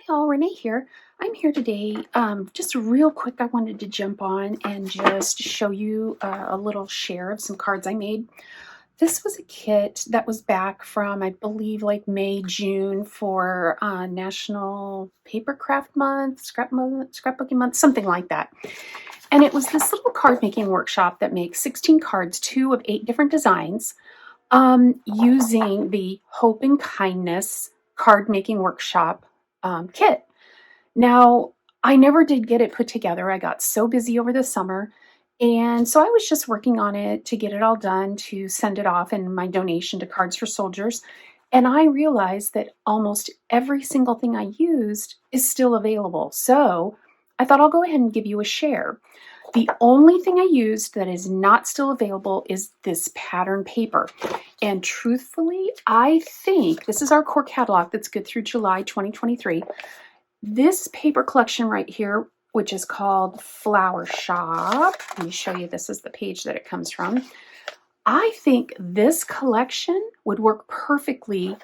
y'all, Renee here. I'm here today. Just real quick, I wanted to jump on and just show you a little share of some cards I made. This was a kit that was back from, I believe, like May, June for National Paper Craft Month, Scrapbooking Month, something like that. And it was this little card making workshop that makes 16 cards, 2 of 8 different designs, using the Hope and Kindness card making workshop kit. Now, I never did get it put together. I got so busy over the summer. And so I was just working on it to get it all done, to send it off in my donation to Cards for Soldiers. And I realized that almost every single thing I used is still available. So I thought I'll go ahead and give you a share. The only thing I used that is not still available is this pattern paper. And truthfully, I think this is our core catalog that's good through July 2023. This paper collection right here, which is called Flower Shop. Let me show you, this is the page that it comes from. I think this collection would work perfectly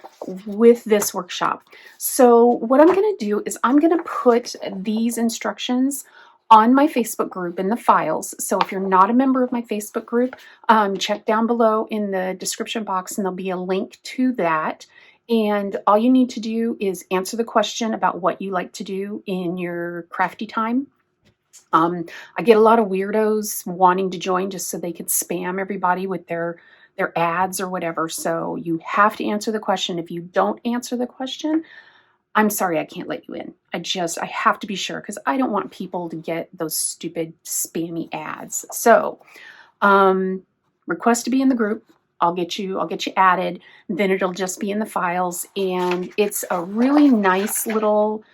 with this workshop. So what I'm going to do is I'm going to put these instructions on my Facebook group in the files. So if you're not a member of my Facebook group, check down below in the description box and there'll be a link to that. And all you need to do is answer the question about what you like to do in your crafty time. I get a lot of weirdos wanting to join just so they could spam everybody with their ads or whatever. So you have to answer the question. If you don't answer the question, I'm sorry, I can't let you in. I have to be sure because I don't want people to get those stupid spammy ads. So request to be in the group. I'll get you added. Then it'll just be in the files, and it's a really nice little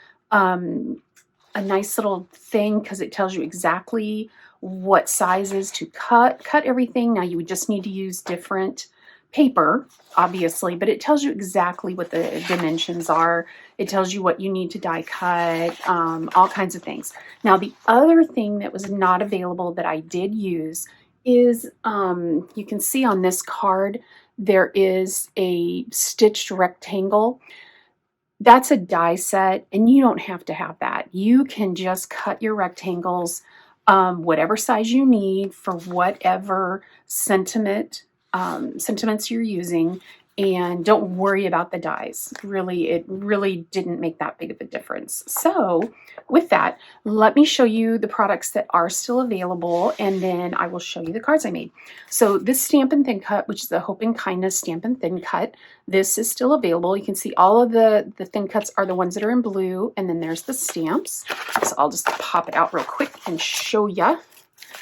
thing because it tells you exactly what sizes to cut everything. Now you would just need to use different paper, obviously, but it tells you exactly what the dimensions are. It tells you what you need to die cut, all kinds of things. Now the other thing that was not available that I did use is you can see on this card there is a stitched rectangle. That's a die set, and you don't have to have that. You can just cut your rectangles whatever size you need for whatever sentiments you're using, and don't worry about the dies. It really didn't make that big of a difference. So with that, let me show you the products that are still available, and then I will show you the cards I made. So this Stampin' Thin Cut, which is the Hope and Kindness Stampin' Thin Cut, this is still available. You can see all of the thin cuts are the ones that are in blue, and then there's the stamps. So I'll just pop it out real quick and show you.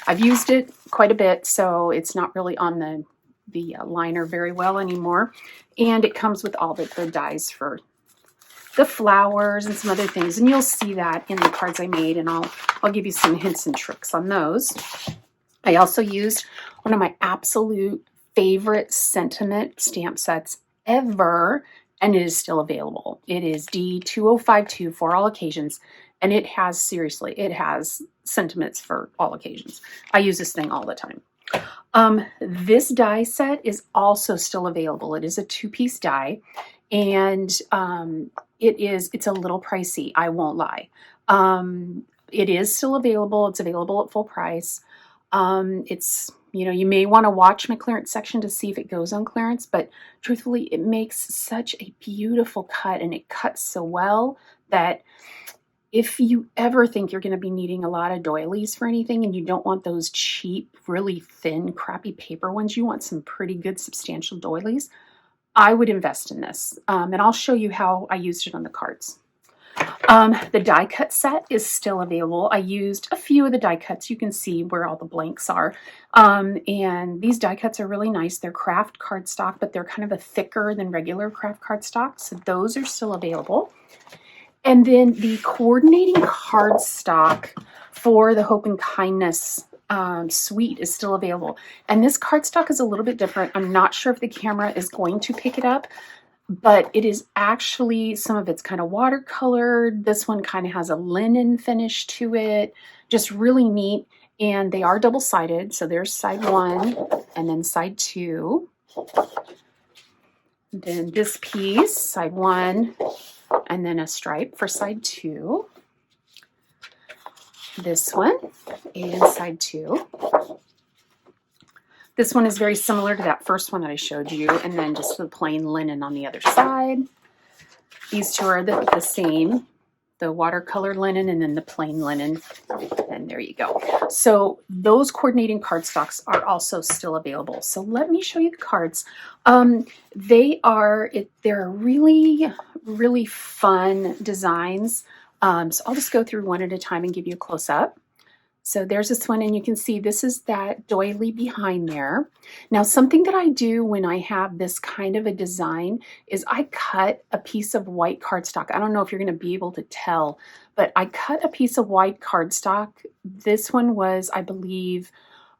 I've used it quite a bit, so it's not really on the liner very well anymore. And it comes with all the dies for the flowers and some other things. And you'll see that in the cards I made, and I'll give you some hints and tricks on those. I also used one of my absolute favorite sentiment stamp sets ever, and it is still available. It is D2052 for all occasions, and it has sentiments for all occasions. I use this thing all the time. This die set is also still available. It is a 2-piece die, and it's a little pricey, I won't lie. It is still available. It's available at full price. You may want to watch my clearance section to see if it goes on clearance, but truthfully, it makes such a beautiful cut, and it cuts so well that if you ever think you're going to be needing a lot of doilies for anything and you don't want those cheap, really thin, crappy paper ones, you want some pretty good substantial doilies, I would invest in this. And I'll show you how I used it on the cards. The die cut set is still available. I used a few of the die cuts. You can see where all the blanks are. And these die cuts are really nice. They're craft cardstock, but they're kind of a thicker than regular craft cardstock. So those are still available. And then the coordinating cardstock for the Hope and Kindness suite is still available. And this cardstock is a little bit different. I'm not sure if the camera is going to pick it up, but it is actually, some of it's kind of watercolored. This one kind of has a linen finish to it. Just really neat. And they are double-sided. So there's side 1 and then side 2. Then this piece, side 1. and then a stripe for side 2. This one and side 2. This one is very similar to that first one that I showed you, and then just the plain linen on the other side. These two are the same, the watercolor linen and then the plain linen, and there you go. So those coordinating cardstocks are also still available. So let me show you the cards. They're really, really fun designs. So I'll just go through one at a time and give you a close-up. So there's this one, and you can see this is that doily behind there. Now, something that I do when I have this kind of a design is I cut a piece of white cardstock. I don't know if you're going to be able to tell, but I cut a piece of white cardstock. This one was, I believe,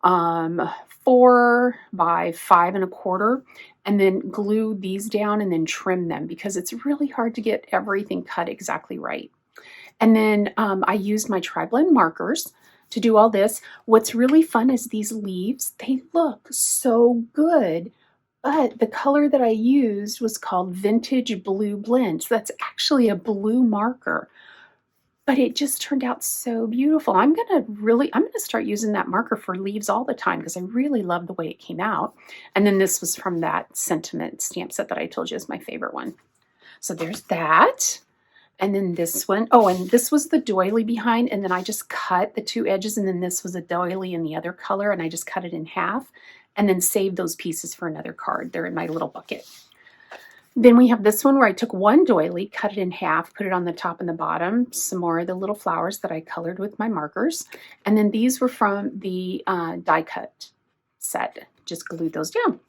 4 by 5 1/4, and then glue these down and then trim them because it's really hard to get everything cut exactly right. And then I used my tri-blend markers to do all this. What's really fun is these leaves. They look so good, but the color that I used was called Vintage Blue Blend. So that's actually a blue marker, but it just turned out so beautiful. I'm gonna start using that marker for leaves all the time because I really love the way it came out. And then this was from that sentiment stamp set that I told you is my favorite one. So there's that. And then this one, oh, and this was the doily behind, and then I just cut the 2 edges, and then this was a doily in the other color, and I just cut it in half, and then saved those pieces for another card. They're in my little bucket. Then we have this one where I took one doily, cut it in half, put it on the top and the bottom, some more of the little flowers that I colored with my markers, and then these were from the die cut set. Just glued those down.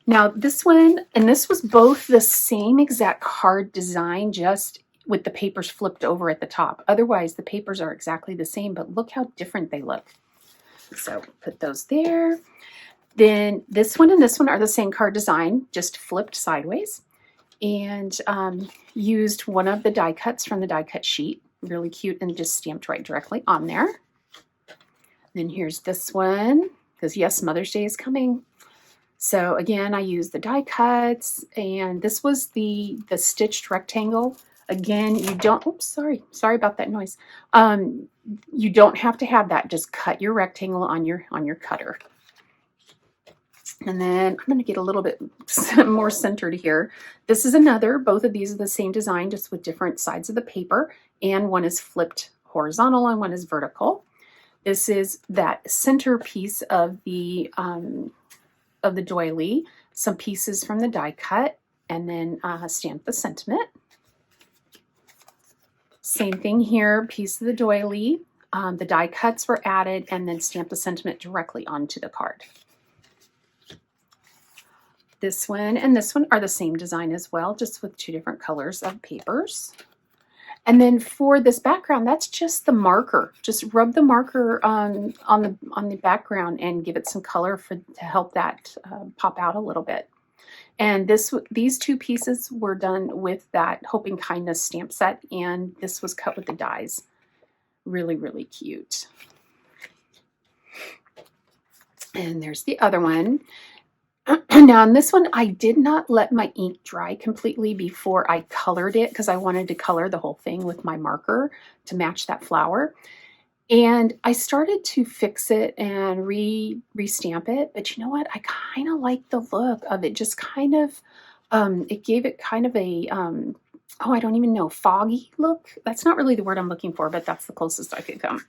Now this one, and this was both the same exact card design, just with the papers flipped over at the top. Otherwise, the papers are exactly the same, but look how different they look. So put those there. Then this one and this one are the same card design, just flipped sideways. And used one of the die cuts from the die cut sheet. Really cute, and just stamped right directly on there. Then here's this one, because yes, Mother's Day is coming. So again, I used the die cuts, and this was the stitched rectangle. Again, you don't, oops, sorry about that noise. You don't have to have that. Just cut your rectangle on your cutter. And then I'm going to get a little bit more centered here. This is another, both of these are the same design, just with different sides of the paper, and one is flipped horizontal and one is vertical. This is that center piece of the doily, some pieces from the die cut, and then stamp the sentiment. Same thing here, piece of the doily. The die cuts were added, and then stamp the sentiment directly onto the card. This one and this one are the same design as well, just with 2 different colors of papers. And then for this background, that's just the marker. Just rub the marker on the background and give it some color to help that pop out a little bit. And these 2 pieces were done with that Hope and Kindness stamp set, and this was cut with the dies. Really, really cute. And there's the other one. Now on this one, I did not let my ink dry completely before I colored it because I wanted to color the whole thing with my marker to match that flower. And I started to fix it and re-stamp it, but you know what? I kind of like the look of it. Just kind of, it gave it kind of a, oh, I don't even know, foggy look. That's not really the word I'm looking for, but that's the closest I could come.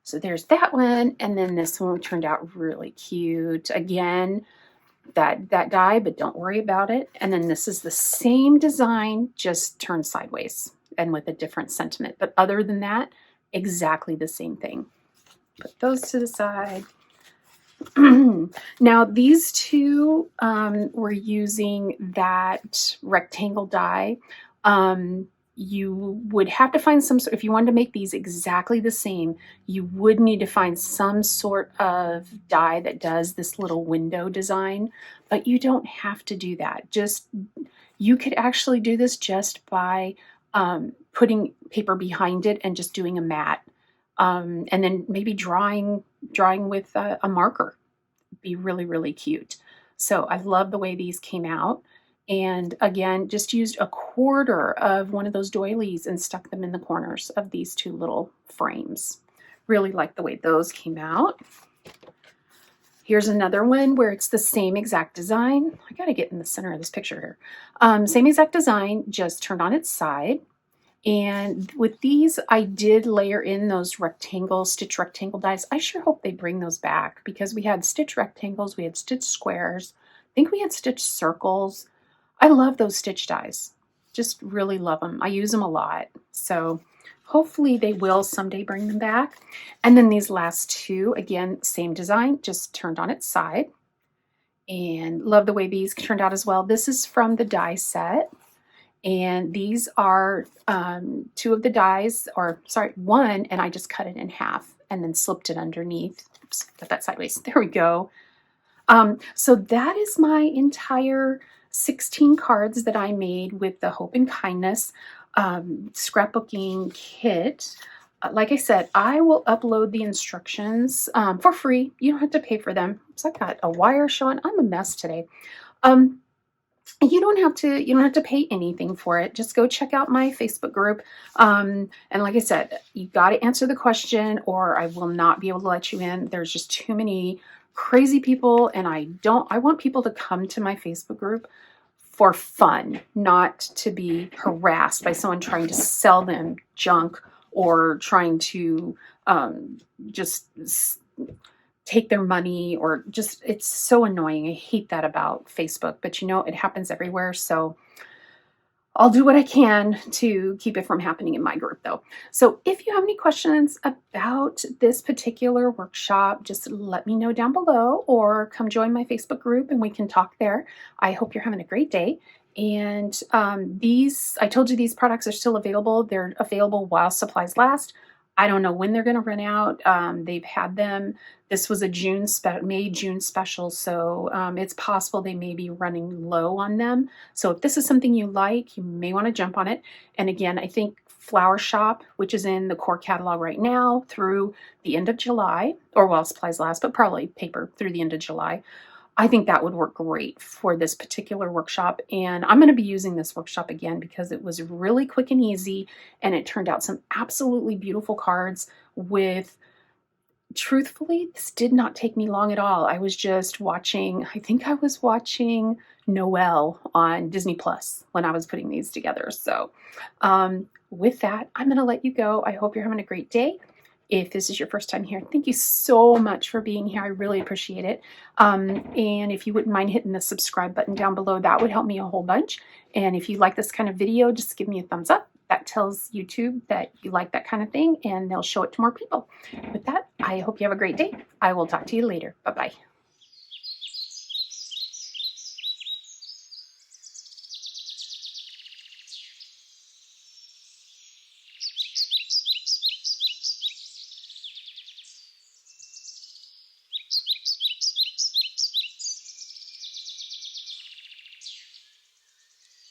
So there's that one, and then this one turned out really cute. Again, that die, but don't worry about it. And then this is the same design, just turned sideways and with a different sentiment. But other than that, exactly the same thing. Put those to the side. Now these 2 were using that rectangle die. You would have to find some sort, if you wanted to make these exactly the same, you would need to find some sort of die that does this little window design, but you don't have to do that. You could actually do this just by putting paper behind it and just doing a mat, and then maybe drawing with a marker. It'd be really, really cute. So I love the way these came out. And again, just used a quarter of one of those doilies and stuck them in the corners of these two little frames. Really like the way those came out. Here's another one where it's the same exact design. I gotta get in the center of this picture here. Same exact design, just turned on its side. And with these, I did layer in those stitch rectangle dies. I sure hope they bring those back because we had stitch rectangles, we had stitch squares, I think we had stitch circles. I love those stitch dies. Just really love them. I use them a lot. So hopefully they will someday bring them back. And then these last two, again, same design, just turned on its side. And love the way these turned out as well. This is from the die set. And these are two of the dies, or sorry, one, and I just cut it in half and then slipped it underneath. Oops, got that sideways. There we go. So that is my entire 16 cards that I made with the Hope and Kindness scrapbooking kit. Like I said, I will upload the instructions for free. You don't have to pay for them. So I got a wire showing. I'm a mess today. You don't have to pay anything for it. Just go check out my Facebook group. And like I said, you got to answer the question or I will not be able to let you in. There's just too many crazy people, and I want people to come to my Facebook group for fun, not to be harassed by someone trying to sell them junk or trying to just take their money, or just, it's so annoying. I hate that about Facebook, but it happens everywhere. So I'll do what I can to keep it from happening in my group though. So if you have any questions about this particular workshop, just let me know down below or come join my Facebook group and we can talk there. I hope you're having a great day. And I told you these products are still available. They're available while supplies last. I don't know when they're going to run out. They've had them. This was a May-June special, so it's possible they may be running low on them. So if this is something you like, you may want to jump on it. And again, I think Flower Shop, which is in the core catalog right now through the end of July, or while supplies last, but probably paper through the end of July. I think that would work great for this particular workshop. And I'm going to be using this workshop again because it was really quick and easy. And it turned out some absolutely beautiful cards with, truthfully, this did not take me long at all. I was just watching, I think I was watching Noelle on Disney Plus when I was putting these together. So with that, I'm going to let you go. I hope you're having a great day. If this is your first time here, thank you so much for being here. I really appreciate it. And if you wouldn't mind hitting the subscribe button down below, that would help me a whole bunch. And if you like this kind of video, just give me a thumbs up. That tells YouTube that you like that kind of thing, and they'll show it to more people. With that, I hope you have a great day. I will talk to you later. Bye-bye.